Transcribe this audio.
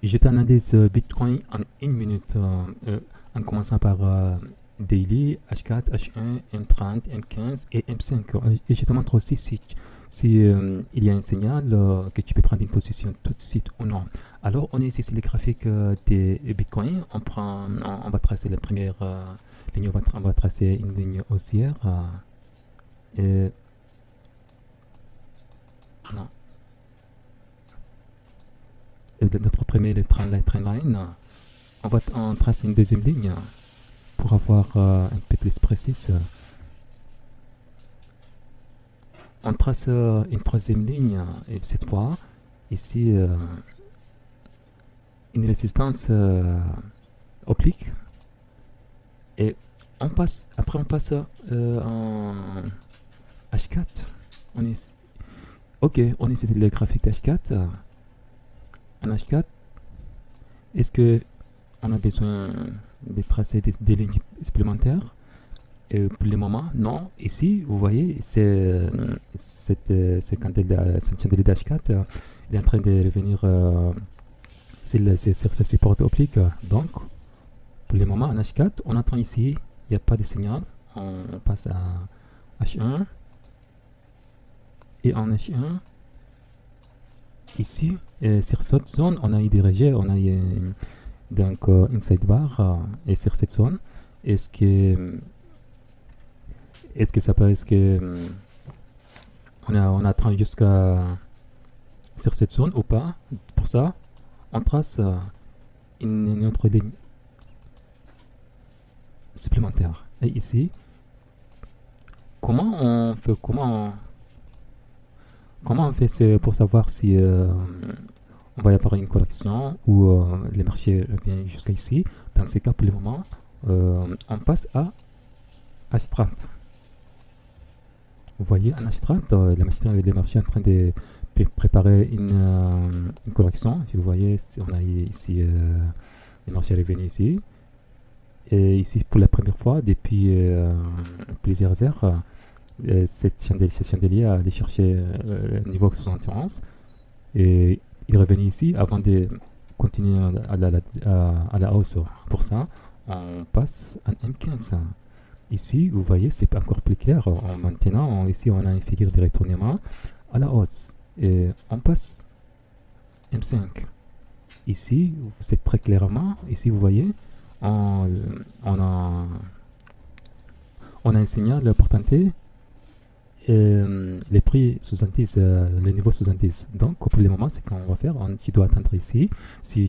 Je t'analyse Bitcoin en une minute en commençant par Daily, H4, H1, M30, M15 et M5. Et je te montre aussi si il y a un signal que tu peux prendre une position tout de suite ou non. Alors, on est ici sur les graphiques des Bitcoin. On va tracer la première ligne, on va tracer une ligne haussière. Et, non, notre premier le trendline. On trace une deuxième ligne pour avoir un peu plus précise. On trace une troisième ligne et cette fois ici une résistance oblique et après on passe en H4. On est ok, on est sur le graphique H4. En H4, est-ce que on a besoin de tracer des lignes supplémentaires? Pour le moment, non. Ici, vous voyez, ce chandelier d'H4 il est en train de revenir sur ce support oblique. Donc, pour le moment, en H4, on attend ici, il n'y a pas de signal. On passe à H1. Et en H1, ici, sur cette zone, on a eu des rejets, on a eu donc une sidebar. Et sur cette zone, est-ce que ça peut, est-ce que on attend jusqu'à sur cette zone ou pas? Pour ça, on trace une autre ligne supplémentaire. Et ici, comment on fait pour savoir si on va y avoir une correction ou le marché vient jusqu'à ici? Dans ces cas, pour le moment, on passe à H30. Vous voyez, en H30, le marché est en train de préparer une correction. Vous voyez, on a ici le marché est revenu ici. Et ici, pour la première fois depuis plusieurs heures, cette chandelier a allé chercher le niveau 71 et il est revenu ici avant de continuer à la hausse. Pour ça, on passe à M15. Ici, vous voyez, c'est encore plus clair. Maintenant, ici, on a une figure de retournement à la hausse. Et on passe M5. Ici, c'est très clairement. Ici, vous voyez, on a un signal portanté. Les prix 70, les niveaux 70. Donc, pour le moment, c'est qu'on va faire. Tu dois attendre ici. Si